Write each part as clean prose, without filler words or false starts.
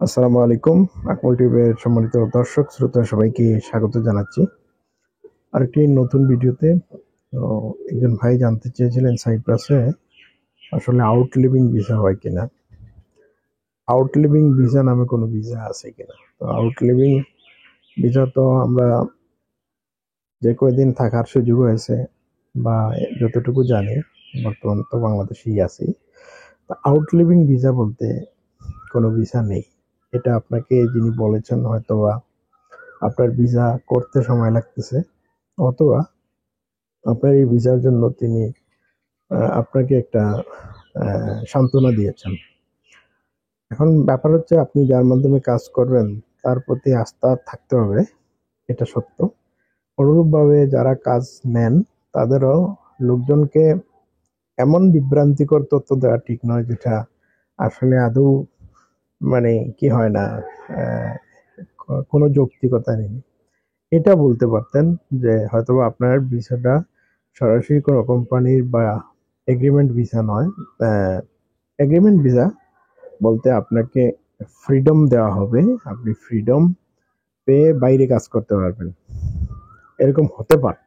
আসসালামু আলাইকুম। আকমল টিভির সম্মানিত দর্শক শ্রোতা সবাইকে স্বাগত জানাচ্ছি আরেকটি নতুন ভিডিওতে। তো একজন ভাই জানতে চেয়েছিলেন সাইপ্রাসে আসলে আউট লিভিং ভিসা হয় কিনা, আউট লিভিং ভিসা নামে কোনো ভিসা আছে কিনা। তো আউট লিভিং ভিসা তো আমরা যে কয়দিন থাকার সুযোগ হয়েছে বা যতটুকু জানি বর্তমান তো বাংলাদেশেই আছি। আউট লিভিং ভিসা বলতে কোনো ভিসা নেই। এটা আপনাকে যিনি বলেছেন হয়তোবা আপনার ভিসা করতে সময় লাগতেছে, অথবা আপনার এই ভিসার জন্য তিনি আপনাকে একটা সান্ত্বনা দিয়েছেন। এখন ব্যাপার হচ্ছে আপনি যার মাধ্যমে কাজ করবেন তার প্রতি আস্থা থাকতে হবে, এটা সত্য। অনুরূপভাবে যারা কাজ নেন তাদেরও লোকজনকে এমন বিভ্রান্তিকর তথ্য দেওয়া ঠিক নয় যেটা আসলে আদৌ মানে কি হয় না, আহ, কোনো যৌক্তিকতা নেই। এটা বলতে পারতেন যে হয়তোবা আপনার ভিসাটা সরাসরি কোনো কোম্পানির বা এগ্রিমেন্ট ভিসা নয়। এগ্রিমেন্ট ভিসা বলতে আপনাকে ফ্রিডম দেওয়া হবে, আপনি ফ্রিডম পেয়ে বাইরে কাজ করতে পারবেন, এরকম হতে পারত।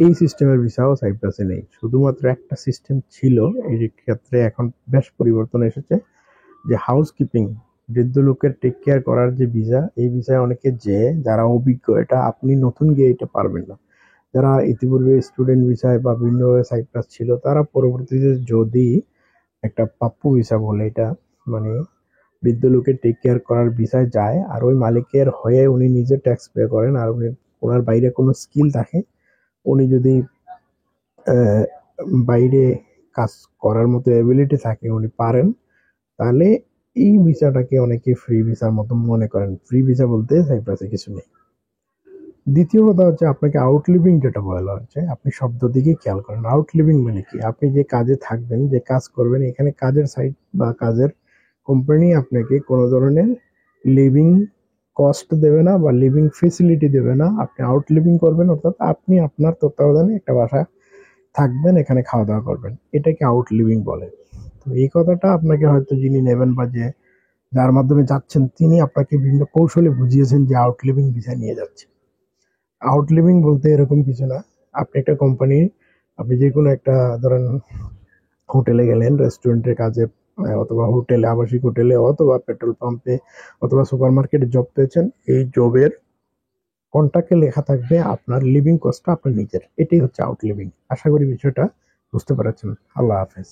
এই সিস্টেমের ভিসাও সাইপ্রাসে নেই। শুধুমাত্র একটা সিস্টেম ছিল, এই ক্ষেত্রে এখন বেশ পরিবর্তন এসেছে, যে হাউস কিপিং, বৃদ্ধ লোকের টেক কেয়ার করার যে ভিসা, এই ভিসায় অনেকে যে যারা অভিজ্ঞ, এটা আপনি নতুন গিয়ে এটা পারবেন না। যারা ইতিপূর্বে স্টুডেন্ট ভিসায় বা বিভিন্ন সাইপ্রাস ছিল তারা পরবর্তীতে যদি একটা পাপ্পু ভিসা বলে, এটা মানে বৃদ্ধ লোকের টেক কেয়ার করার ভিসায় যায় আর ওই মালিকের হয়ে উনি নিজে ট্যাক্স পে করেন, আর উনি ওনার বাইরে কোনো স্কিল থাকে, উনি যদি আহ, বাইরে কাজ করার মতো এবিলিটি থাকে, উনি পারেন, তাহলে এই ভিসাটাকে অনেকে ফ্রি ভিসার মতো মনে করেন। ফ্রি ভিসা বলতে সাইপ্রাসে কিছু নেই। দ্বিতীয় কথা হচ্ছে আপনাকে আউট লিভিং যেটা বলা হচ্ছে, আপনি শব্দ দিকে খেয়াল করেন। আউট লিভিং মানে কি? আপনি যে কাজে থাকবেন, যে কাজ করবেন, এখানে কাজের সাইট বা কাজের কোম্পানি আপনাকে কোনো ধরনের লিভিং কস্ট দেবে না বা লিভিং ফেসিলিটি দেবে না। আপনি আউট লিভিং করবেন, অর্থাৎ আপনি আপনার তত্ত্বাবধানে একটা বাসায় থাকবেন, এখানে খাওয়া দাওয়া করবেন, এটাকে আউট লিভিং বলে। তো এই কথাটা আপনাকে হয়তো যিনি নেবেন বা যে যার মাধ্যমে যাচ্ছেন তিনি আপনাকে বিভিন্ন কৌশলে বুঝিয়েছেন যে আউট লিভিং ভিসা নিয়ে যাচ্ছে। আউট লিভিং বলতে এরকম কিছু না। আপনি একটা কোম্পানি, আপনি যে কোনো একটা ধরেন হোটেলে গেলেন, রেস্টুরেন্টের কাজে, অথবা হোটেলে, আবাসিক হোটেলে, অথবা পেট্রোল পাম্পে, অথবা সুপার মার্কেটে জব পেয়েছেন। এই জবের কন্ট্রাক্টে লেখা থাকবে আপনার লিভিং কস্টটা আপনার নিজের। এটাই হচ্ছে আউট লিভিং। আশা করি বিষয়টা বুঝতে পারছেন। আল্লাহ হাফেজ।